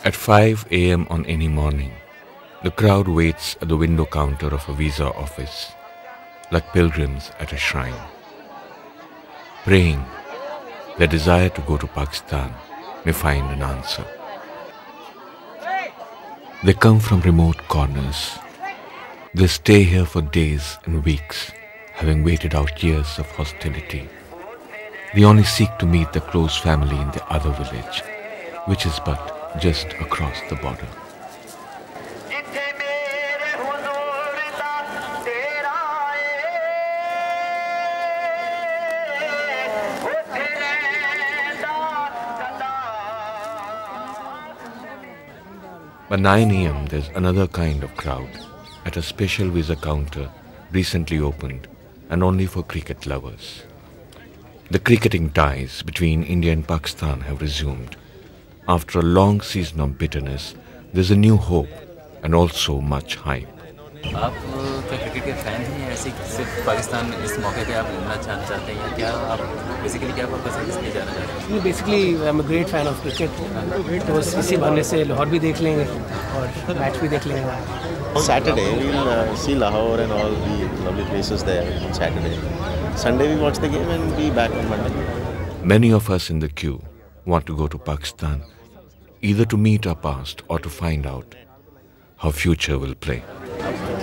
At 5 a.m. on any morning, the crowd waits at the window counter of a visa office, like pilgrims at a shrine, praying their desire to go to Pakistan may find an answer. They come from remote corners. They stay here for days and weeks, having waited out years of hostility. They only seek to meet their close family in the other village, which is but just across the border. By 9 a.m. there's another kind of crowd at a special visa counter recently opened and only for cricket lovers. The cricketing ties between India and Pakistan have resumed. After a long season of bitterness, there's a new hope and also much hype. आप क्या cricket के fan हैं ऐसे सिर्फ पाकिस्तान इस मौके पे आप घूमना चाहते हैं या क्या आप बेसिकली क्या पर्पस है इसलिए जाना चाहते हैं? Basically I am a great fan of cricket, तो इसी बहाने से लाहौर भी देख लेंगे और मैच भी देख लेंगे. Saturday we'll see Lahore and all the lovely places there on Saturday. Sunday we watch the game and be back on Monday. Many of us in the queue want to go to Pakistan, either to meet our past or to find out how future will play.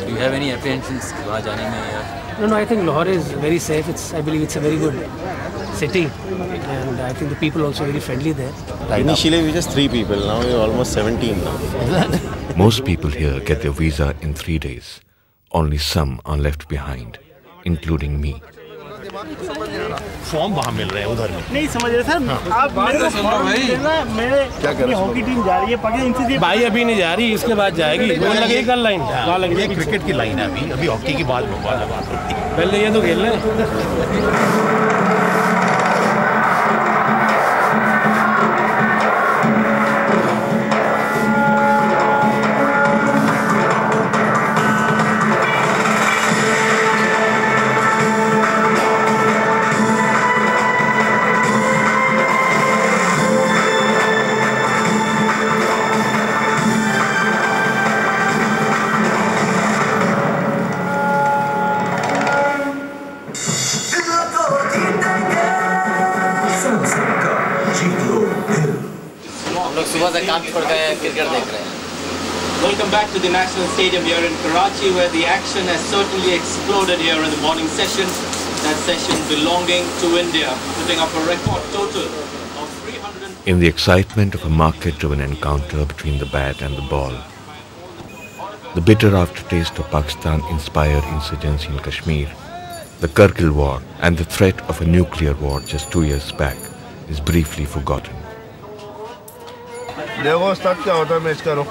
Do you have any apprehensions वहाँ जाने में या? No, I think Lahore is very safe. I believe it's a very good city, and I think the people also very friendly there. Initially we were just 3 people. Now we're almost 17 now. Most people here get their visa in 3 days. Only some are left behind, including me. Form वहाँ मिल रहे हैं उधर में. नहीं समझ रहे sir. आप मेरे को फॉर्म देना. मेरे हॉकी टीम जा रही है पाकिस्तान. भाई अभी नहीं जा रही, इसके बाद जाएगी. वो लगेगी कल लाइन. ये क्रिकेट की लाइन है अभी हॉकी की बात होती है. पहले ये तो खेल लें. Welcome back to the National Stadium here in Karachi, where the action has certainly exploded here in the morning session. That session belonging to India, putting up a record total of 300. In the excitement of a market-driven encounter between the bat and the ball, the bitter aftertaste of Pakistan-inspired insurgency in Kashmir, the Kargil War, and the threat of a nuclear war just 2 years back is briefly forgotten. देखो start क्या होता है match करो.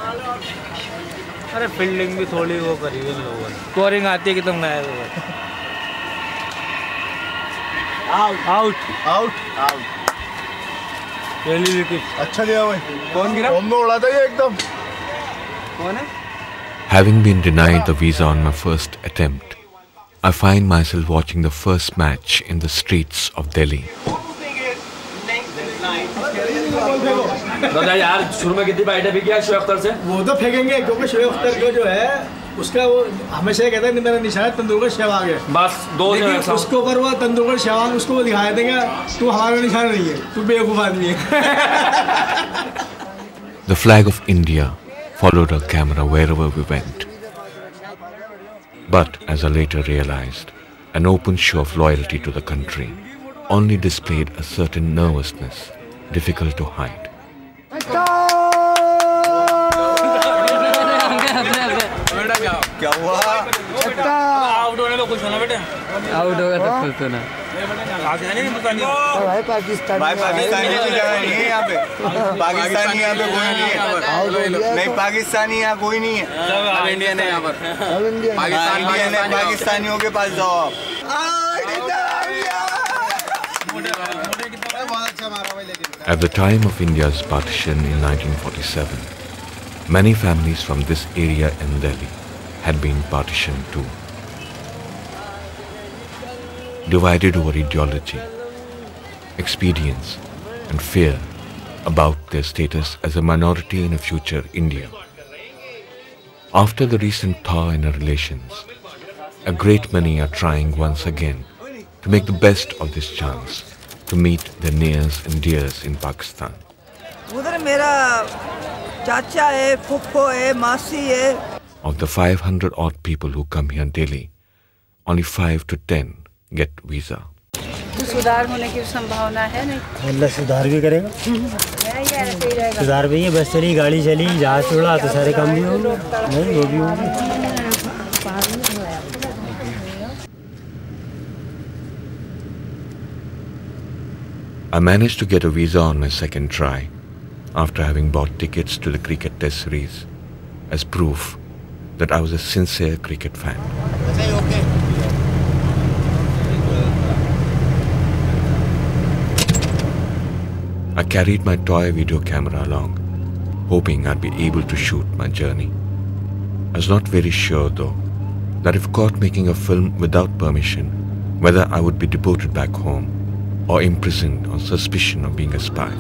अरे fielding भी थोड़ी वो करी है लोगों ने. स्कोरिंग आती है कि तुम नए हो. आउट. पहली विकेट. अच्छा दिया भाई. कौन गिरा? बॉम्ब उड़ा था ये एकदम. कौन है? Having been denied the visa on my first attempt, I find myself watching the first match in the streets of Delhi. दादा यार शुरू में कितनी बाइटें भी किया शोएब अख्तर से. वो तो फेंकेंगे क्योंकि शोएब अख्तर को जो है उसका वो हमेशा कहता है मेरा निशान है तेंदुलकर सहवाग है. बस 2 लेकिन उसके ऊपर वो तेंदुलकर सहवाग उसको दिखाया देगा तू हमारा निशान नहीं है, तू बेवकूफ आदमी है. The flag of India followed our camera wherever we went. But as I later realized, an open show of loyalty to the country only displayed a certain nervousness difficult to hide. क्या हुआ? Out होने तो कुछ होना बेटे. Out होगा तो कुछ होना. भाई पाकिस्तानी की जगह नहीं है यहाँ पे. पाकिस्तानी यहाँ पे कोई नहीं है. नहीं पाकिस्तानी यहाँ कोई नहीं है. सब इंडियन है यहाँ पर. पाकिस्तानियों के पास जाओ. At the time of India's partition in 1947, many families from this area in Delhi had been partitioned too. Divided over ideology, expedience and fear, about their status as a minority in a future India. After the recent thaw in our relations, a great many are trying once again to make the best of this chance to meet their nears and dears in Pakistan. Of the 500 odd people who come here daily, only 5 to 10 get visa. सुधार होने की संभावना है नहीं? अल्लाह सुधार भी करेगा। सुधार भी है, बस चली, गाड़ी चली, जहाज उड़ा तो सारे काम भी होंगे, नहीं वो भी होंगे। I managed to get a visa on my second try after having bought tickets to the cricket test series as proof that I was a sincere cricket fan. I carried my toy video camera along, hoping I'd be able to shoot my journey. I was not very sure though, that if caught making a film without permission, whether I would be deported back home or imprisoned on suspicion of being a spy.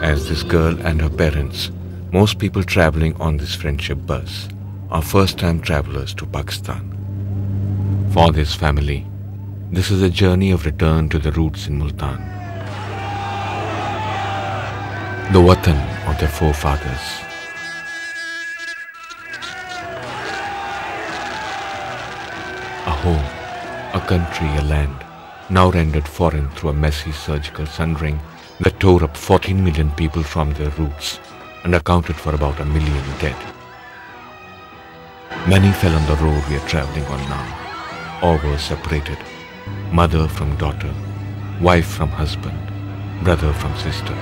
As this girl and her parents, most people traveling on this friendship bus, are first-time travelers to Pakistan. For this family, this is a journey of return to the roots in Multan, the watan of their forefathers. A home, a country, a land, now rendered foreign through a messy surgical sundering that tore up 14 million people from their roots and accounted for about 1 million dead. Many fell on the road we are traveling on now, or were separated, mother from daughter, wife from husband, brother from sister.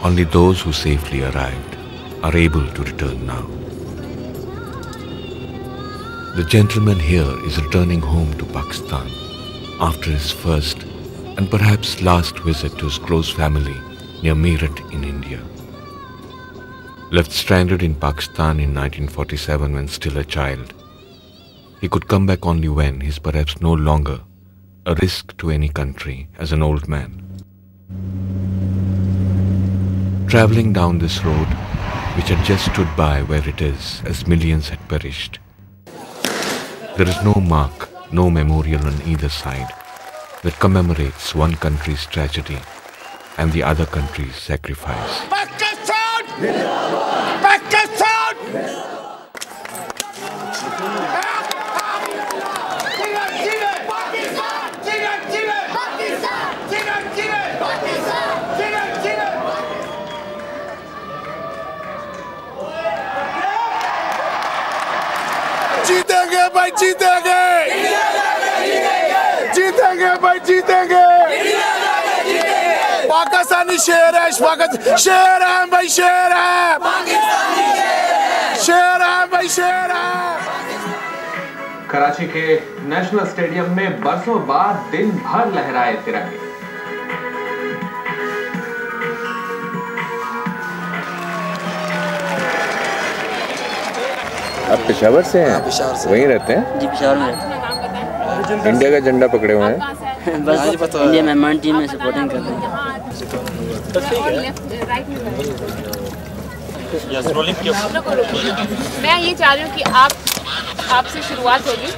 Only those who safely arrived are able to return now. The gentleman here is returning home to Pakistan after his first and perhaps last visit to his close family near Meerut in India. Left stranded in Pakistan in 1947 when still a child, he could come back only when he is perhaps no longer a risk to any country as an old man. Travelling down this road, which had just stood by where it is as millions had perished, there is no mark, no memorial on either side that commemorates one country's tragedy and the other country's sacrifice. Pakistan! Pakistan! जीतेंगे भाई, जीतेंगे, जीतेंगे भाई, जीतेंगे। पाकिस्तानी शेर है, शेर है भाई, शेर है, शेर है भाई, शेर है। कराची के नेशनल स्टेडियम में बरसों बाद दिन भर लहराए तिरंगे। आप पेशावर से हैं? वहीं रहते हैं? जी, पेशावर में रहते हैं। इंडिया का झंडा पकड़े हुए हैं? बस इंडिया मेहमान टीम में सपोर्टिंग कर रहे हैं। मैं ये चाह रही हूँ कि आपसे शुरुआत होगी,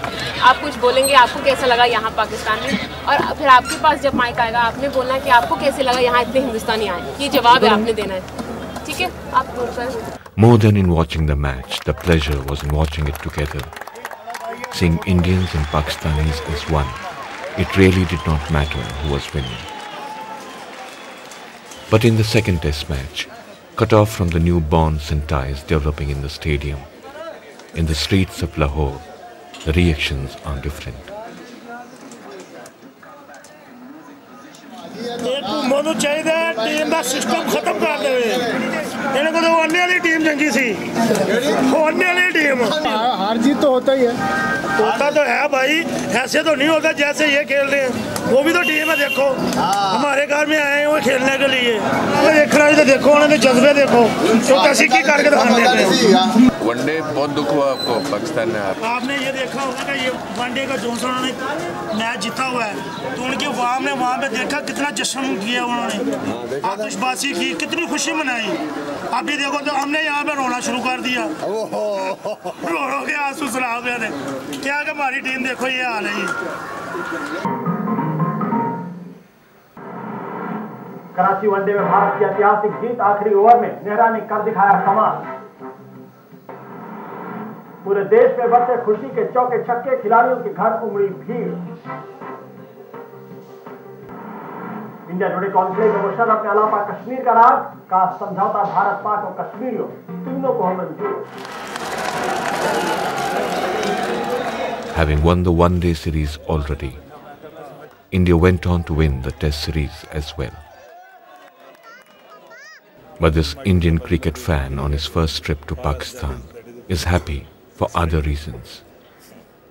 आप कुछ बोलेंगे, आपको कैसा लगा यहाँ पाकिस्तान में, और फिर आपके पास जब माइक आएगा आपने बोलना है कि आपको कैसे लगा यहाँ इतने हिंदुस्तानी आए। ये जवाब है, आपने देना है, ठीक है? आप बोलकर। More than in watching the match, the pleasure was in watching it together. Seeing Indians and Pakistanis as one, it really did not matter who was winning. But in the second test match, cut off from the new bonds and ties developing in the stadium, in the streets of Lahore, the reactions are different. ਮੈਨੂੰ ਚਾਹੀਦਾ team ਦਾ system ਖਤਮ ਕਰ ਦੇਵੇ। ਇਹਨਾਂ ਕੋਲ ਉਹਨੇ ਵਾਲੀ team ਚੰਗੀ ਸੀ, ਉਹਨੇ ਵਾਲੀ ਟੀਮ गेम। हार जीत तो होता ही है, होता तो है भाई, ऐसे तो नहीं होता जैसे ये खेल रहे हैं। वो भी तो टीम है, देखो हमारे घर में आए हैं वो खेलने के लिए। देखना तो देखो, उन्होंने जज्बे देखो तो कैसे की करके दिखाने। वनडे बहुत दुख हुआ आपको पाकिस्तान में? आपने ये देखा होगा कि ये वनडे का जो उन्होंने मैच जीता हुआ है, तो उनकी वाम ने वहाँ पे देखा कितना जश्न किया उन्होंने, आतिशबाजी की, कितनी खुशी मनाई। अभी देखो तो हमने यहाँ पे रोना शुरू कर दिया, रो के आंसू सलाह ने क्या कि हमारी टीम देखो ये हाल है। कराची वनडे में भारत की ऐतिहासिक जीत, आखिरी ओवर में नेहरा ने कर दिखाया कमाल। पूरे देश में बरसे खुशी के चौके छक्के, खिलाड़ियों के घर उमड़ी भीड़। इंडिया टुडे कॉन्क्लेव में मुशर्रफ ने अलापा कश्मीर का राज का समझौता भारत, पाक और कश्मीरियों तीनों को मंजूर। Having won the one-day series already, India went on to win the Test series as well. But this Indian cricket fan on his first trip to Pakistan is happy for other reasons,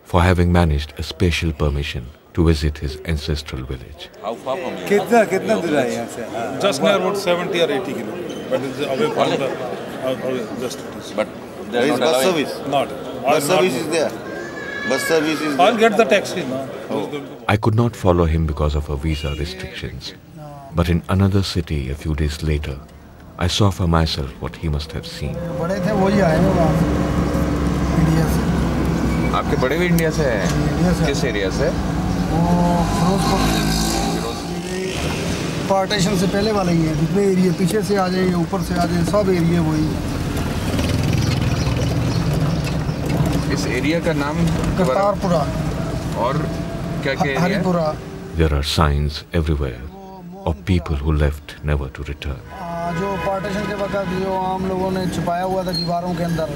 for having managed a special permission to visit his ancestral village. How far from here? कितना दूर है यहाँ से? Just near about 70 or 80 kilometers, but it's away from the just. But there is bus service? Not. Bus service is there. Bus service is there. I'll get the taxi now. I could not follow him because of a visa restrictions, but in another city a few days later, I saw for myself what he must have seen. बड़े थे वही आए हैं वहाँ से, India से। आपके बड़े भी इंडिया से हैं? किस एरिया से? वो फिरोजपुर, पार्टीशन से पहले वाला ही है। जितने एरिया पीछे से आ जाए, ऊपर से आ जाए, सब एरिया वही है। इस एरिया का नाम? करतारपुरा। और क्या क्या Haripura. There are signs everywhere of people who left never to return. जो पार्टीशन के वक्त जो आम लोगों ने छुपाया हुआ था दीवारों के अंदर,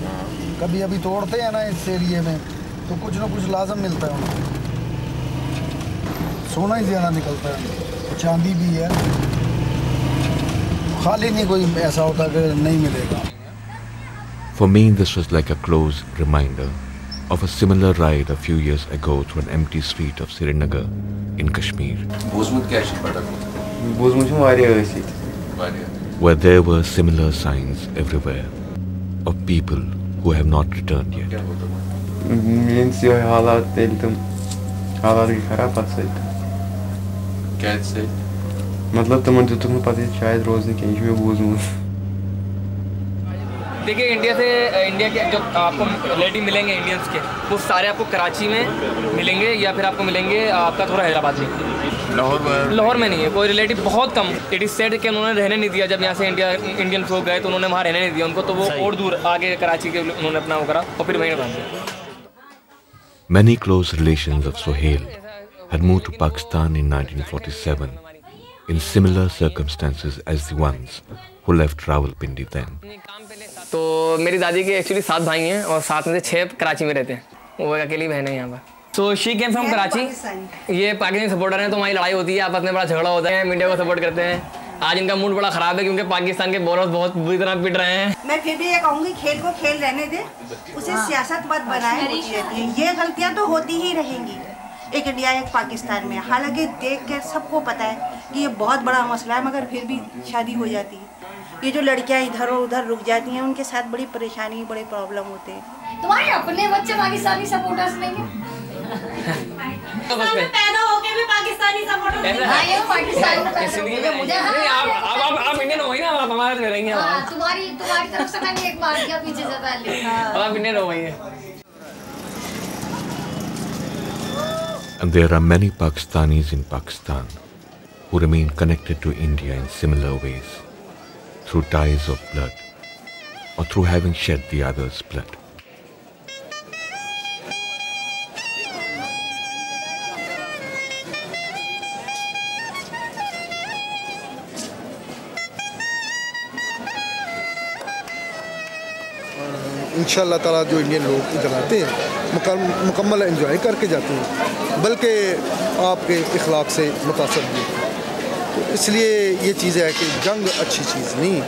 कभी अभी तोड़ते हैं ना इस एरिया में, तो कुछ ना कुछ लाजम मिलता है उनको। सोना ही ज़्यादा निकलता है, चांदी भी है, खाली नहीं कोई ऐसा होता कि नहीं मिलेगा। For me, this was like a close reminder of a similar ride a few years ago through an empty street of Srinagar in Kashmir. Where there were similar signs everywhere of people who have not returned yet. Means your halat deltum halat की खराब बात सही था। कैसे? मतलब तुम जो तुम्हें पता है शायद रोज नहीं कहीं भी बूझूं। देखिए इंडिया के जो आपको रिलेटिव मिलेंगे इंडियंस के, वो सारे आपको कराची में मिलेंगे या फिर आपको मिलेंगे आपका थोड़ा हैदराबाद में। लाहौर में नहीं है कोई रिलेटिव, बहुत कम। इट इज सेड कि उन्होंने रहने नहीं दिया। जब यहाँ से इंडियंस लोग गए तो उन्होंने वहाँ रहने नहीं दिया उनको, तो वो और दूर आगे कराची के उन्होंने अपना वो करा और फिर वहीं रह गए। Many close relations of Sohail had moved to Pakistan in 1947 in similar circumstances as the ones who left Rawalpindi then. तो मेरी दादी के एक्चुअली 7 भाई हैं और 7 में से 6 कराची में रहते हैं, वो अकेली बहन है यहाँ पर। So she came from Karachi. ये पाकिस्तानी सपोर्टर हैं, तो हमारी लड़ाई होती है, आपस में बड़ा झगड़ा होता है, मीडिया को सपोर्ट करते हैं। आज इनका मूड बड़ा ख़राब है क्योंकि पाकिस्तान के बॉलर बहुत बुरी तरह पिट रहे हैं। मैं फिर भी ये कहूँगी खेल को खेल रहने दे, उसे सियासत मत बनाए। ये गलतियाँ तो होती ही रहेंगी एक इंडिया एक पाकिस्तान में। हालांकि देख के सबको पता है कि ये बहुत बड़ा मसला है, मगर फिर भी शादी हो जाती है। ये जो लड़कियां इधर और उधर रुक जाती हैं, उनके साथ बड़ी परेशानी बड़े प्रॉब्लम होते हैं। तुम्हारे अपने बच्चे पाकिस्तानी सपोर्टर्स नहीं हैं? पैदा होके भी पाकिस्तानी सपोर्टर नहीं हैं? ये पाकिस्तान में पैदा हुए मुझे। आप इंडियन हो ही ना, आप हमारे में रहेंगे। तुम्हारी तरफ से मैंने एक बार किया पीछे से पहले। आप इंडियन हो गई है। And there are many Pakistanis in Pakistan who remain connected to India in similar ways, through ties of blood or through having shed the other's blood. इंशाअल्लाह ताला जो इंडियन लोग इधर आते हैं मुकम्मल एंजॉय करके जाते हैं, बल्कि आपके इखलाक से मुतासर भी। तो इसलिए ये चीज़ है कि जंग अच्छी चीज़ नहीं,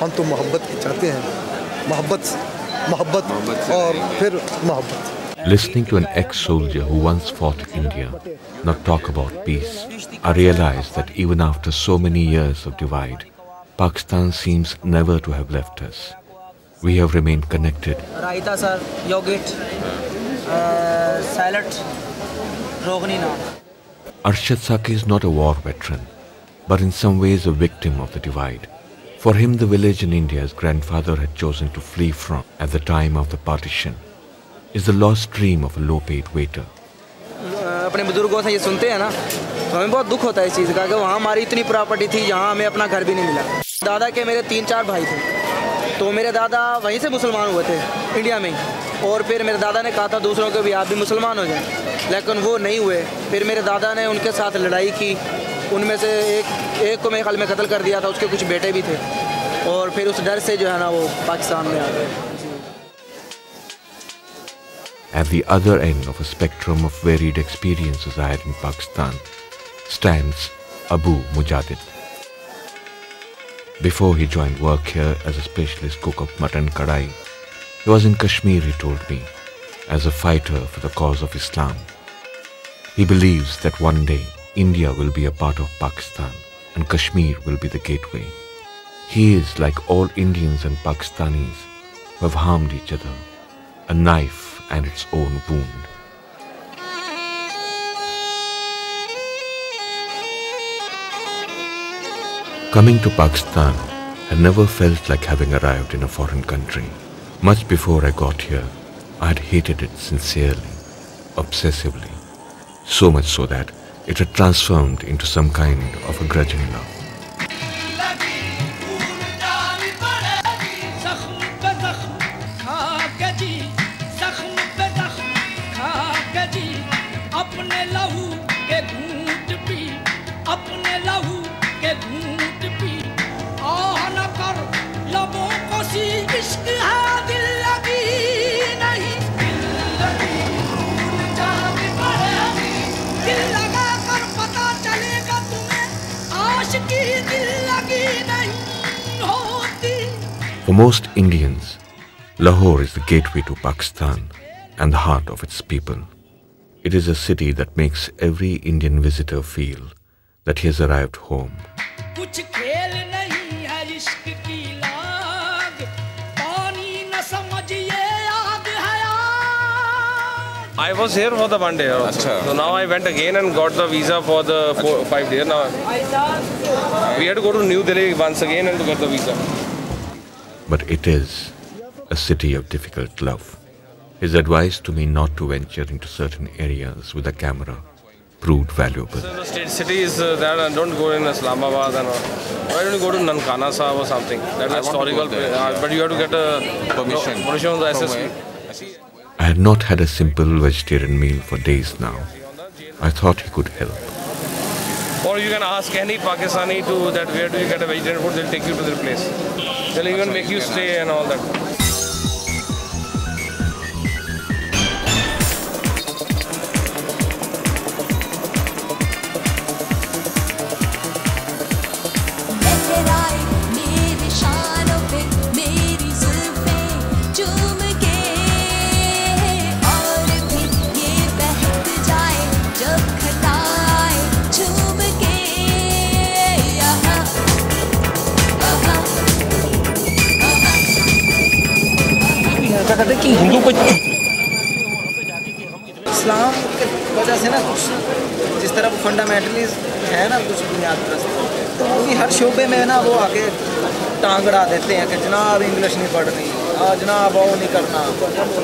हम तो मोहब्बत की चाहते हैं। मोहब्बत मोहब्बत और फिर मोहब्बत। Listening to an ex-soldier who once fought India not talk about peace, I realized that even after so many years of divide, Pakistan seems never to have left us. We have remained connected. Raita sir, yogurt, salad, rogni naan. Arshad Saki is not a war veteran, but in some ways a victim of the divide. For him, the village in India his grandfather had chosen to flee from at the time of the partition is the lost dream of a low-paid waiter. अपने बुजुर्गों से ये सुनते हैं ना, तो हमें बहुत दुख होता है इस चीज़ का कि वहाँ हमारी इतनी प्रॉपर्टी थी जहाँ हमें अपना घर भी नहीं मिला। दादा के मेरे 3-4 भाई थे, तो मेरे दादा वहीं से मुसलमान हुए थे इंडिया में ही, और फिर मेरे दादा ने कहा था दूसरों को भी आप भी मुसलमान हो जाएं, लेकिन वो नहीं हुए। फिर मेरे दादा ने उनके साथ लड़ाई की, उनमें से एक को मेरे ख्याल में कत्ल कर दिया था, उसके कुछ बेटे भी थे, और फिर उस डर से जो है ना वो पाकिस्तान में आ गए। At the other end of a spectrum of varied experiences I had in Pakistan stands Abu Mujadid. Before he joined work here as a specialist cook of mutton kadai, he was in Kashmir, he told me, as a fighter for the cause of Islam. He believes that one day India will be a part of Pakistan and Kashmir will be the gateway. He is like all Indians and Pakistanis who have harmed each other, a knife and its own wound. Coming to Pakistan, I never felt like having arrived in a foreign country. Much before I got here, I had hated it sincerely, obsessively, so much so that it had transformed into some kind of a grudging love. For most Indians, Lahore is the gateway to Pakistan and the heart of its people. It is a city that makes every Indian visitor feel that he has arrived home. I was here for the 1 day also. So now I went again and got the visa for the 5 days. Now we had to go to New Delhi once again and to get the visa. But it is a city of difficult love. His advice to me not to venture into certain areas with a camera proved valuable. So the state city is that don't go in Islamabad and all. Why don't you go to Nankana Sahib or something? That's historical place. But you have to get a permission from the SSB. I had not had a simple vegetarian meal for days now. I thought he could help. Or you can ask any Pakistani to that where do you get a vegetarian food, they'll take you to their place. They'll even make you stay and all that. कि हिंदू को इस्लाम की वजह से ना कुछ जिस तरह वो फंडामेंटलिस्ट है ना कुछ बुनियाद प्रस्त, तो वो भी हर शोबे में ना वो आके टांग अड़ा देते हैं कि जनाब इंग्लिश नहीं पढ़ रही, जनाब वो नहीं करना,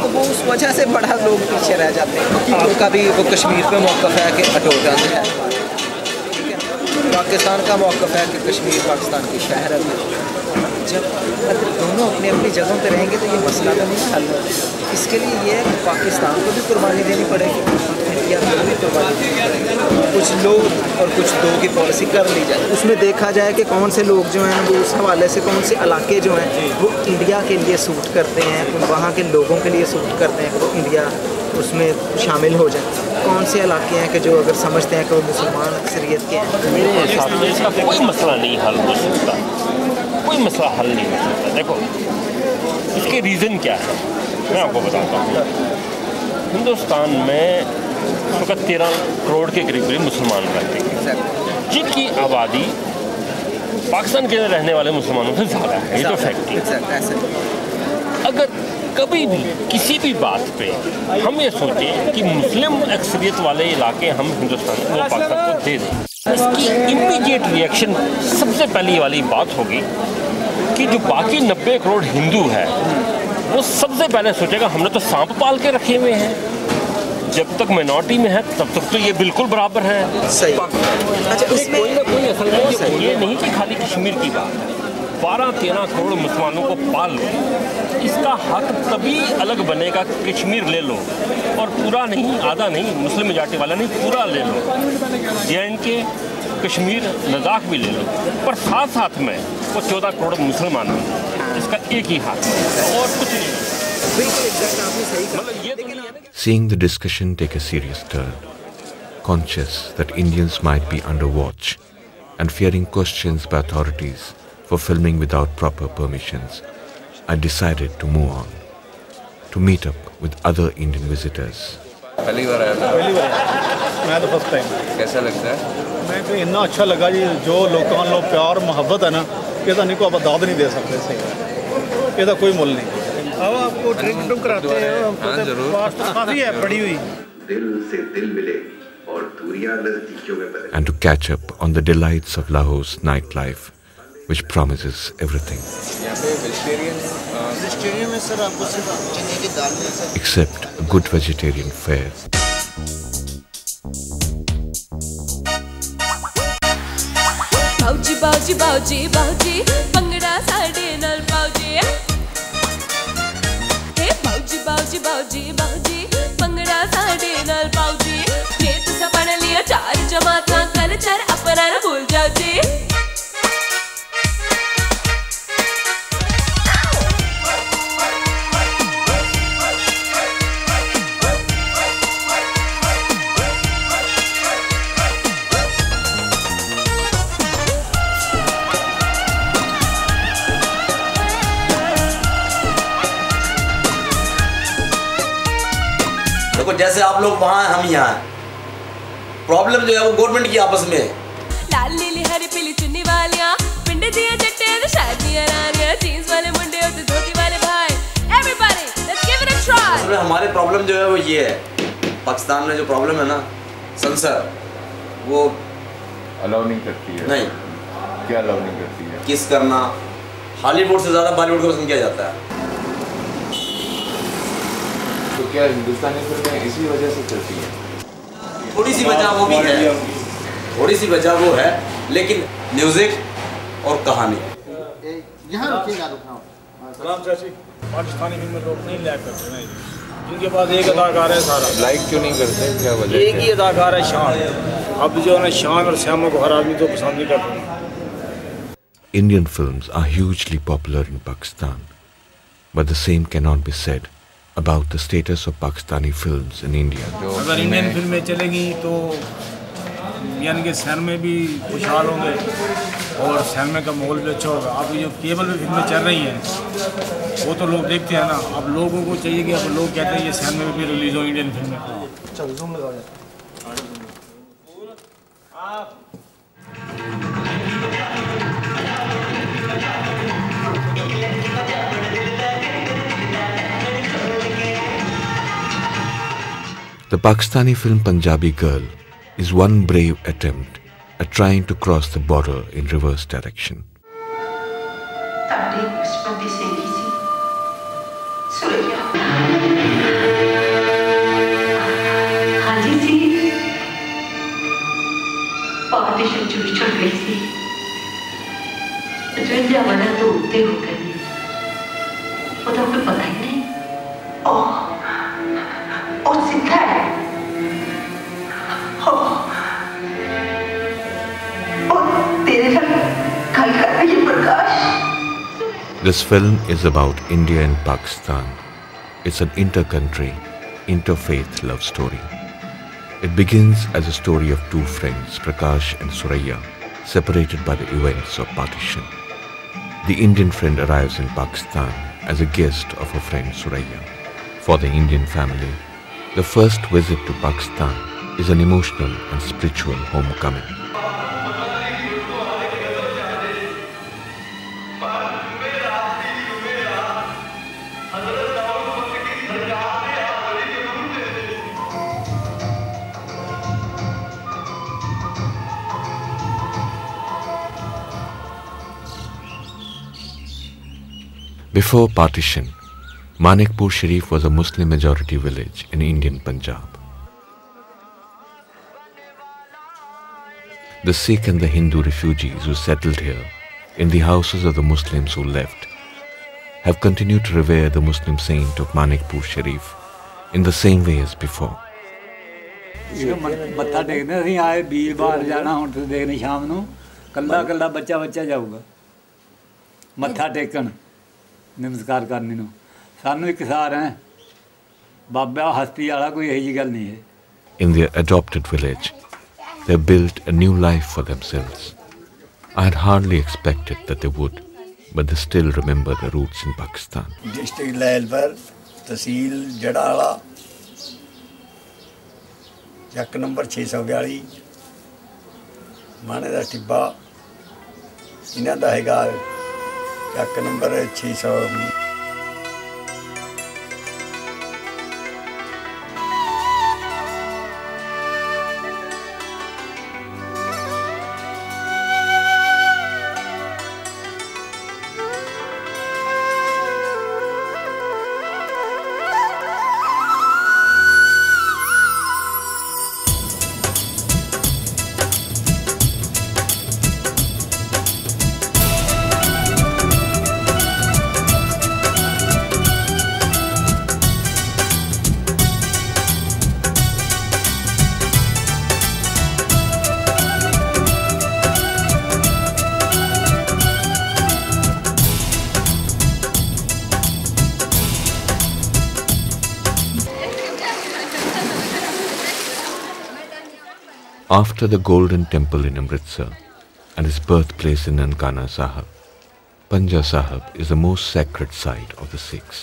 तो वो उस वजह से बड़ा लोग पीछे रह जाते हैं। उनका भी वो कश्मीर पे मौक़िफ़ है कि अटोगंज है, ठीक है, पाकिस्तान का मौक़िफ़ है कि कश्मीर पाकिस्तान की शहर है। जब अगर दोनों अपनी अपनी जगहों पर रहेंगे तो ये मसला तो नहीं हल होगा। इसके लिए ये है कि पाकिस्तान को भी कुर्बानी देनी पड़ेगी, इंडिया को भी कुर्बानी देनी पड़ेगी। कुछ लोग और कुछ दो की पॉलिसी कर ली जाए, उसमें देखा जाए कि कौन से लोग जो हैं वो उस हवाले से कौन से इलाके जो हैं वो इंडिया के लिए सूट करते हैं, वहाँ के लोगों के लिए सूट करते हैं कि वो इंडिया उसमें शामिल हो जाए। कौन से इलाके हैं कि जो अगर समझते हैं कि वो मुसलमान अक्सरियत के हैं। मेरे हिसाब से इसका कोई मसला नहीं हल हो सकता, कोई मसला हल नहीं हो सकता। देखो इसके रीज़न क्या है मैं आपको बताता हूँ। हिंदुस्तान में इस वक्त 13 करोड़ के करीब मुसलमान रहते हैं, जिनकी आबादी पाकिस्तान के रहने वाले मुसलमानों से ज़्यादा है। ये तो फैक्ट है। अगर कभी भी किसी भी बात पे हम ये सोचें कि मुस्लिम अक्सरियत वाले इलाके हम हिंदुस्तान को पाकिस्तान को दे दें, इसकी इमीडिएट रिएक्शन सबसे पहली वाली बात होगी कि जो बाकी 90 करोड़ हिंदू है वो सबसे पहले सोचेगा हमने तो सांप पाल के रखे हुए हैं। जब तक माइनॉरिटी में है तब तक तो ये बिल्कुल बराबर है। सही। अच्छा, इसमें कोई ना कोई असल में ये नहीं कि खाली कश्मीर की बात है, 12-13 करोड़ मुसलमानों को पाल लो, इसका हक तभी अलग बनेगा। कश्मीर ले लो और पूरा नहीं, आधा नहीं, मुस्लिम मेजॉरिटी वाला नहीं, पूरा ले लो। JNK, कश्मीर, लद्दाख भी ले लो, पर साथ साथ में वो 14 करोड़ मुसलमान हैं, इसका एक ही हाथ है और कुछ नहीं। Seeing the discussion take a serious turn, conscious that Indians might be under watch, and fearing questions by authorities for filming without proper permissions, I decided to move on, to meet up with other Indian visitors. पहली बार आया था? पहली बार मैं तो first time. कैसा लगता है? मैं तो इतना अच्छा लगा जी, जो लोगों लो प्यार मोहब्बत है ना, ये तो नहीं को आप दाद नहीं दे सकते। सही, ये तो कोई मोल नहीं। अब आपको ड्रिंक कराते हैं, जरूर काफ़ी है पड़ी हुई। दिल से दिल मिले और दूरियां नजदीकियों में बदले। And to catch up on the delights of Lahore's nightlife, which promises everything. यहाँ पे वेजिटेरियन में सर आपको सिर्फ चने की दाल मिल सकती है। Except a good vegetarian fare. बाऊजी बाऊजी बाऊजी बाऊजी पंगड़ा साडे नाल बाऊजी, हे बाऊजी बाऊजी बाऊजी बाऊजी पंगड़ा साडे नाल बाऊजी, जे तुसा पढ़ लिया 4 जमाता कल्चर अपना न भूल जाओ जी। देखो जैसे आप लोग वहाँ हम यहाँ, प्रॉब्लम जो है वो गवर्नमेंट की आपस में। लाल नीली हरी पीली चुन्नी वालियां, पिंड दिया जट्टे ते शादियां रानियां, जीन्स वाले मुंडे और धोती वाले भाई, everybody let's give it a try. असल में हमारे प्रॉब्लम जो है वो ये है, पाकिस्तान में जो प्रॉब्लम है ना, सेंसर वो अलाउ नहीं करती है। नहीं, क्या अलाउ नहीं करती है? किस करना, हॉलीवुड से ज़्यादा बॉलीवुड को पसंद किया जाता है। तो क्या हिंदुस्तानी फिल्में इसी वजह से चलती हैं? थोड़ी सी वजह वो भी है, थोड़ी सी वजह वो है, लेकिन म्यूजिक और कहानी। यहाँ रुकिएगा, सलाम चाची। पाकिस्तानी फिल्म में लोग नहीं लाइक करते नहीं, जिनके पास एक अदाकार है सारा। लाइक क्यों नहीं करते? क्या वजह? एक ही अदाकार है शान। अब जो है शान और श्यामों को हर आदमी तो पसंद नहीं करता। Indian films are hugely popular in Pakistan, but the same cannot be said about the status of Pakistani films in India. अगर इंडियन फिल्में चलेंगी तो यानी कि शहर में भी खुशहाल होंगे और शहर में का माहौल भी अच्छा होगा। अब जो केबल में फिल्में चल रही हैं वो तो लोग देखते हैं ना, अब लोगों को चाहिए कि अब लोग कहते हैं ये शहर में भी रिलीज हो इंडियन फिल्में। चलो जूम लगाओ। The Pakistani film Punjabi Girl is one brave attempt at trying to cross the border in reverse direction. Partition चोरी चढ़ गई थी, जो इंडिया बना तो उठते हो गए, वो तो हमें पता ही नहीं। और सीधा है, और तेरे साथ कल का ये प्रकाश। This film is about India and Pakistan. It's an inter-country, interfaith love story. It begins as a story of two friends, Prakash and Suraya, separated by the events of partition. The Indian friend arrives in Pakistan as a guest of her friend Suraya. For the Indian family, the first visit to Pakistan is an emotional and spiritual homecoming. Before partition, Manikpur Sharif was a Muslim majority village in Indian Punjab. The Sikh and the Hindu refugees who settled here in the houses of the Muslims who left have continued to revere the Muslim saint of Manikpur Sharif in the same way as before. मत्था टेकने ਅਸੀਂ ਆਏ ਵੀਰਵਾਰ ਜਾਣਾ ਹੁਣ ਤੇ ਦੇਖਨੇ ਸ਼ਾਮ ਨੂੰ ਕੱਲਾ ਕੱਲਾ ਬੱਚਾ ਜਾਊਗਾ ਮੱਥਾ ਟੇਕਣ ਨਮਸਕਾਰ ਕਰਨੇ ਨੂੰ ਸਾਨੂੰ ਇੱਕ ਸਾਰ ਹੈ ਬਾਬਾ ਹਸਤੀ ਵਾਲਾ ਕੋਈ ਇਹੀ ਜੀ ਗੱਲ ਨਹੀਂ ਹੈ. In their adopted village, they built a new life for themselves. I had hardly expected that they would, but they still remember their roots in Pakistan. District level पर तहसील जड़ाला ਚੱਕ ਨੰਬਰ 642 ਮਾਣੇ ਦਾ ਟਿੱਬਾ ਇਹਨਾਂ ਦਾ ਹੈਗਾ ਚੱਕ number 600 After the Golden Temple in Amritsar and his birthplace in Nankana Sahib, Panja Sahib is the most sacred site of the Sikhs.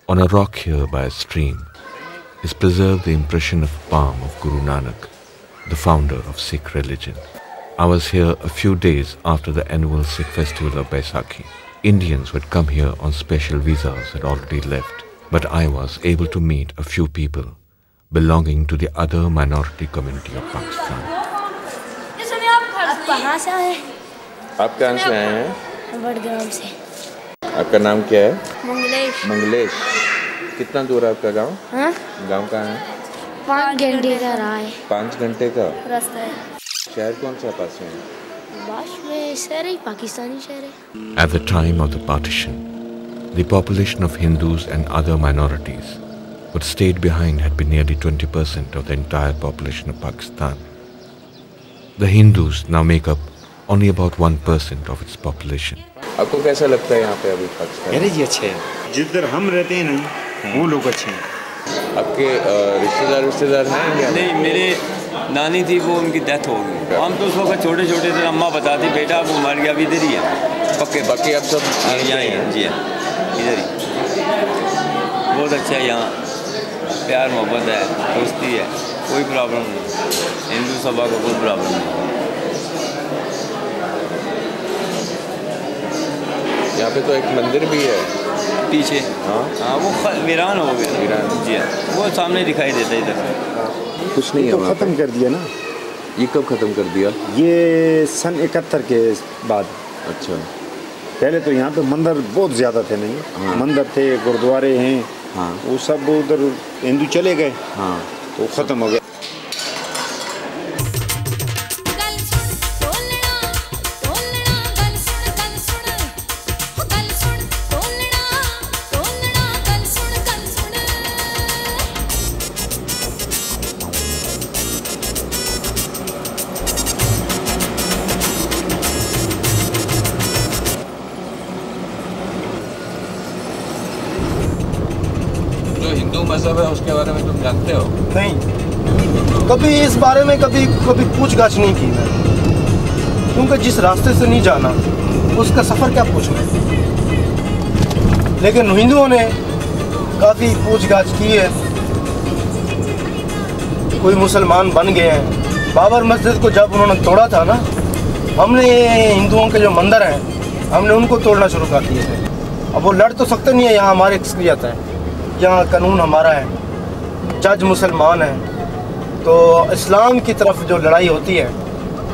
On a rock here by a stream is preserved the impression of palm of Guru Nanak, the founder of Sikh religion. I was here a few days after the annual Sikh festival of Baisakhi. Indians who had come here on special visas had already left, but I was able to meet a few people belonging to the other minority community of Pakistan. आप कहाँ से आए? आप कहाँ से आए हैं? बड़गाम से। आपका नाम क्या है? मंगलेश। मंगलेश। कितना दूर है आपका गांव? हाँ? गांव कहाँ है? 5 घंटे का राह है। 5 घंटे का रास्ता है। शहर कौन सा पास में है? बाश में शहर है, पाकिस्तानी शहर है। At the time of the partition, the population of Hindus and other minorities what stayed behind had been nearly 20% of the entire population of Pakistan. The Hindus now make up only about 1% of its population. आपको कैसा लगता है यहाँ पे अभी पाकिस्तान? अरे जी अच्छे हैं, जिधर हम रहते हैं ना वो लोग अच्छे हैं। आपके रिश्तेदार हैं क्या? नहीं, मेरे नानी थी वो उनकी डेथ हो गई। हम तो उस वक्त छोटे थे, अम्मा बताती बेटा वो मर गया, अभी इधर ही है। पक्के बाकी अब सब यहाँ ही हैं। जी हाँ, इधर ही बहुत अच्छा है यहाँ, प्यार मोहब्बत है, दोस्ती है, कोई प्रॉब्लम नहीं। हिंदू सभा को कोई प्रॉब्लम नहीं। यहाँ पे तो एक मंदिर भी है पीछे। हाँ वो वीरान हो गया। वीरान जी हाँ, वो सामने दिखाई देता है इधर। कुछ नहीं है तो ख़त्म कर दिया ना। ये कब ख़त्म कर दिया? ये सन 71 के बाद। अच्छा, पहले तो यहाँ पे मंदिर बहुत ज़्यादा थे। नहीं हाँ। मंदिर थे, गुरुद्वारे हैं। हाँ। वो सब उधर हिंदू चले गए। हाँ। तो ख़त्म हो गया। मज़हब है उसके बारे में तुम जानते हो? नहीं, कभी इस बारे में कभी पूछताछ नहीं की मैंने, क्योंकि जिस रास्ते से नहीं जाना उसका सफ़र क्या पूछना है। लेकिन हिंदुओं ने काफ़ी पूछताछ की है, कोई मुसलमान बन गए हैं। बाबर मस्जिद को जब उन्होंने तोड़ा था ना, हमने हिंदुओं के जो मंदिर हैं हमने उनको तोड़ना शुरू कर दिए थे। अब वो लड़ तो सकते नहीं है, यहाँ हमारी अक्सरियत है, यहाँ कानून हमारा है, जज मुसलमान है, तो इस्लाम की तरफ जो लड़ाई होती है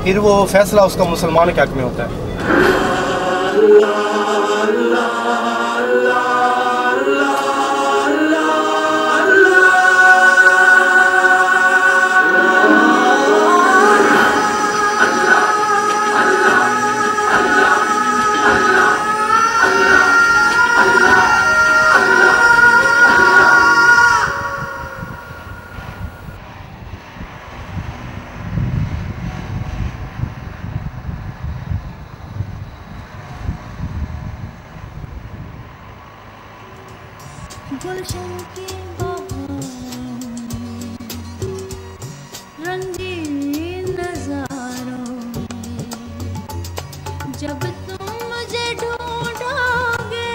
फिर वो फैसला उसका मुसलमान के हक में होता है। गुलशन की रंगीन नजारों में जब तुम मुझे ढूंढोगे,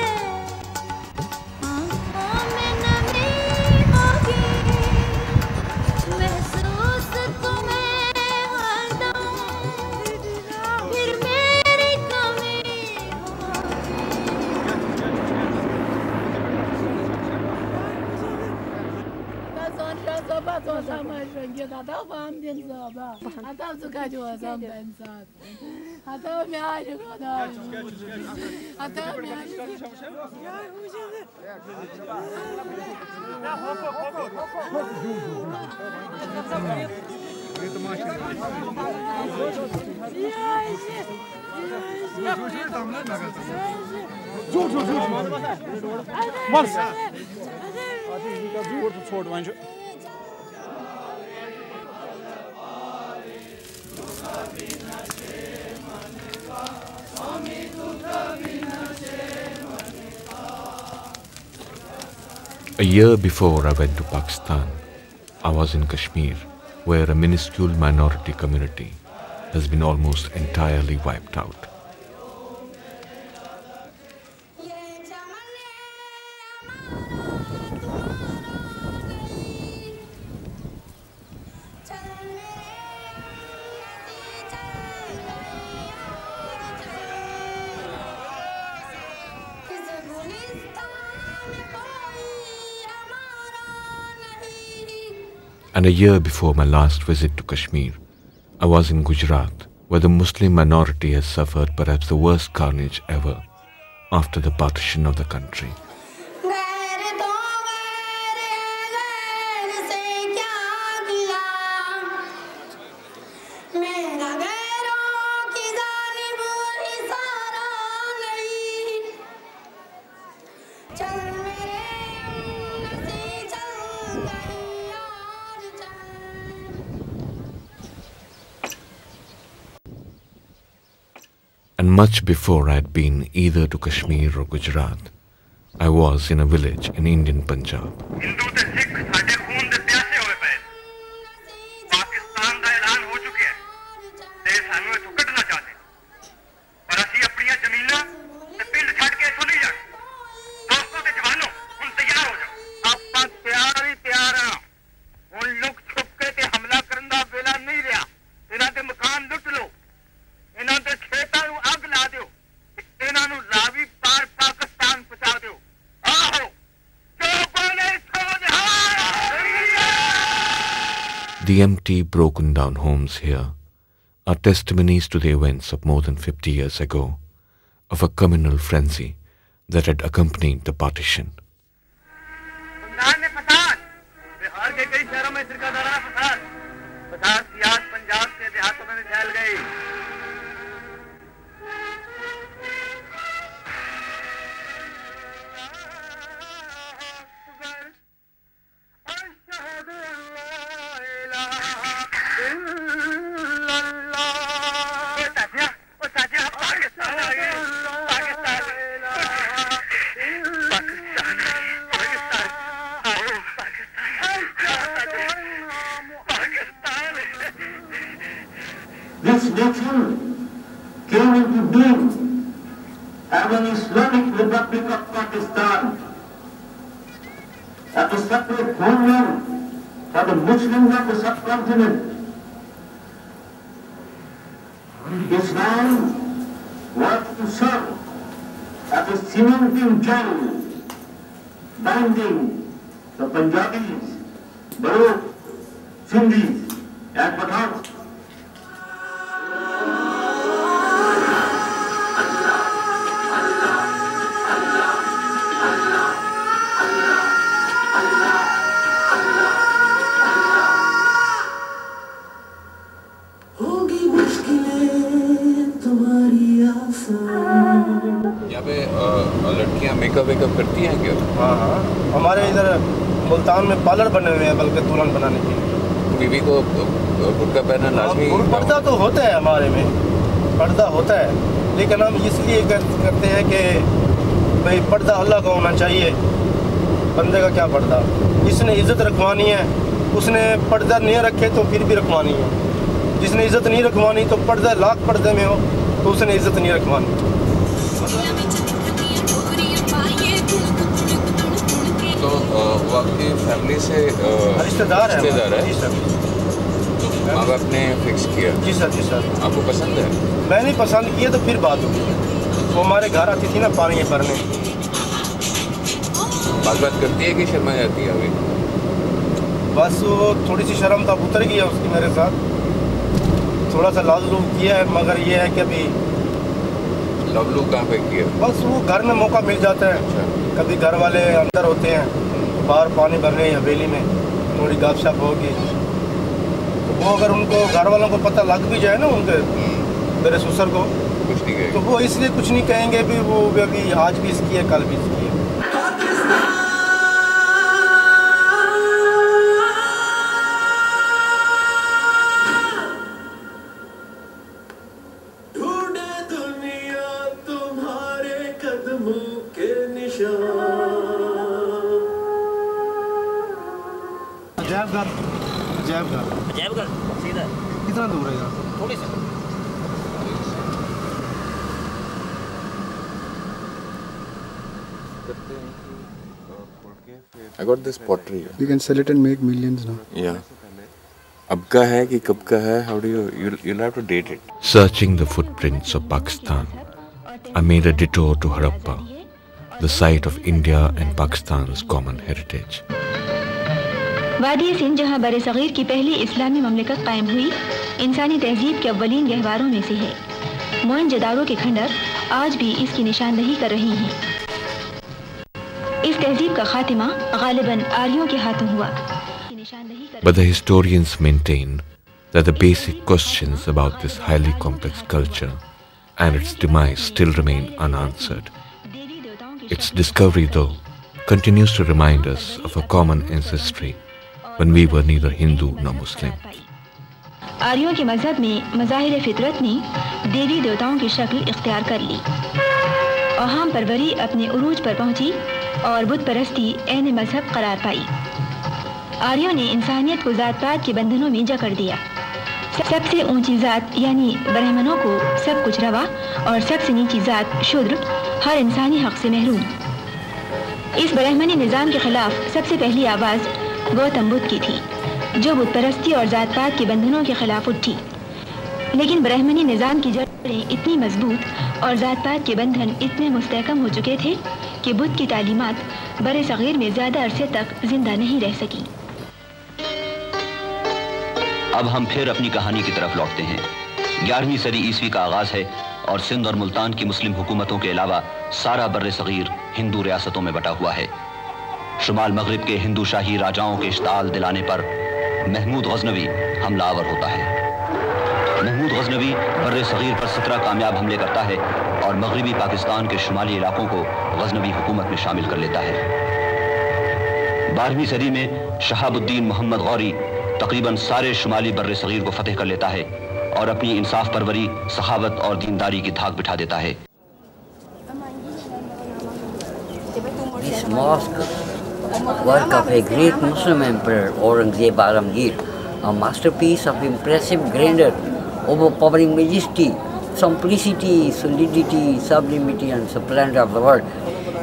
आंखों में नमी होगी, महसूस तुम्हें हरदम फिर मेरी कमी छोड़ वहीं A year before I went to Pakistan, I was in Kashmir, where a minuscule minority community has been almost entirely wiped out. And a year before my last visit to Kashmir, I was in Gujarat, where the Muslim minority has suffered perhaps the worst carnage ever after the partition of the country. And much before I had been either to Kashmir or Gujarat, I was in a village in Indian Punjab. The empty, broken down homes here are testimonies to the events of more than 50 years ago, of a communal frenzy that had accompanied the partition. This nation came into being as an Islamic Republic of Pakistan. at a separate homeland for the Muslims of the subcontinent. Islam was to serve as a cementing gel, binding the Punjabis, Baroque, Sindhis and Pathans. यहाँ पे लड़कियाँ makeup wake up करती हैं क्या? हाँ हाँ, हमारे इधर मुल्तान में पार्लर बने हुए हैं बल्कि दुल्हन बनाने के लिए। बीवी को बुर्का पहनना लाजमी? पर्दा तो होता है हमारे में, पर्दा होता है, लेकिन हम इसलिए करते हैं कि भाई पर्दा अल्लाह का होना चाहिए, बंदे का क्या पर्दा। जिसने इज़्ज़त रखवानी है उसने पर्दा नहीं रखे तो फिर भी रखवानी है, जिसने इज़्ज़त नहीं रखवानी तो पर्दा लाख पर्दे में हो तो उसने इज़्ज़त नहीं रखवानी। तो वो आपकी फैमिली से रिश्तेदार है? जी सर। तो आप आपने फिक्स किया? जी सर, जी सर। आपको पसंद है? मैंने पसंद किया तो फिर बात होगी। वो हमारे घर आती थी ना पानी भरने। बात करती है कि शर्मा जाती है अभी? बस वो थोड़ी सी शर्म तो उतर गई है उसकी मेरे साथ, थोड़ा सा लाजलू किया है, मगर ये है कि अभी लवलू कहाँ पे किया? बस वो घर में मौका मिल जाता है। अच्छा। कभी घर वाले अंदर होते हैं तो बाहर पानी भरने हवेली में थोड़ी गपशप होगी, तो वो अगर उनको घर वालों को पता लग भी जाए ना उनके मेरे ससुर को, कुछ नहीं कहेंगे, तो वो इसलिए कुछ नहीं कहेंगे भी वो अभी आज भी इसकी है कल भी इसकी है। अजैबगढ़ सीधा कितना दूर है? थोड़ी सी। I got this pottery. You can sell it and make millions now. Yeah. अब का है कि कब का है? How do you'll have to date it. Searching the footprints of Pakistan, I made a detour to Harappa, the site of India and Pakistan's common heritage. वादी सिंध जहाँ बरसग़ीर की पहली इस्लामी ममलिकत कायम हुई, इंसानी तहजीब के अव्वलीन गहवारों में से है। मोहनजोदारो के खंडर आज भी इसकी निशानदही कर रही हैं। इस तहजीब का खात्मा गालिबन आर्यों के हाथों हुआ। But the historians maintain that the basic questions about this highly complex culture and its demise still remain unanswered. Its discovery, though, continues to remind us of a common ancestry when we were neither Hindu nor Muslim. आर्यों के मजहब में मज़ाहिर फितरत ने देवी देवताओं की शक्ल इख्तियार कर ली। अहाम परवरी अपने उरूज पर पहुंची और बुत परस्ती ऐन मजहब करार पाई। आर्यों ने इंसानियत को जात पात के बंधनों में जकड़ दिया। सबसे ऊंची जात यानी ब्राह्मणों को सब कुछ रवा और सबसे नीची जात शूद्र हर इंसानी हक से महरूम। इस ब्राह्मणी निज़ाम के खिलाफ सबसे पहली आवाज़ गौतम बुद्ध की थी, जो बुत परस्ती और जात पात के बंधनों के खिलाफ उठी। लेकिन ब्राह्मणी निज़ाम की जड़ें इतनी मजबूत और जात पात के बंधन इतने मुस्तहकम हो चुके थे कि बुद्ध की तालीमात बरे सग़ीर में ज़्यादा अरसे तक जिंदा नहीं रह सकी। अब हम फिर अपनी कहानी की तरफ लौटते हैं। 11वीं सदी ईस्वी का आगाज है और सिंध और मुल्तान की मुस्लिम हुकूमतों के अलावा सारा बर्रे सग़ीर हिंदू रियासतों में बटा हुआ है। शुमाल मगरिब के हिंदू शाही राजाओं के इश्ताल दिलाने पर महमूद गज़नवी हमलावर होता है। महमूद गज़नवी बर्रे सग़ीर पर 17 कामयाब हमले करता है और मगरिबी पाकिस्तान के शुमाली इलाकों को गज़नवी हुकूमत में शामिल कर लेता है। 12वीं सदी में शहाबुद्दीन मोहम्मद गौरी तकरीबन सारे शुमाली बर्रे सग़ीर को फतेह कर लेता है और अपनी इंसाफ परवरी, सखावत और दीनदारी की धाक बिठा देता है। This mosque, work of a great Muslim emperor Aurangzeb Alamgir, a masterpiece of impressive grandeur, overpowering majesty, simplicity, solidity, sublimity and splendor of the world.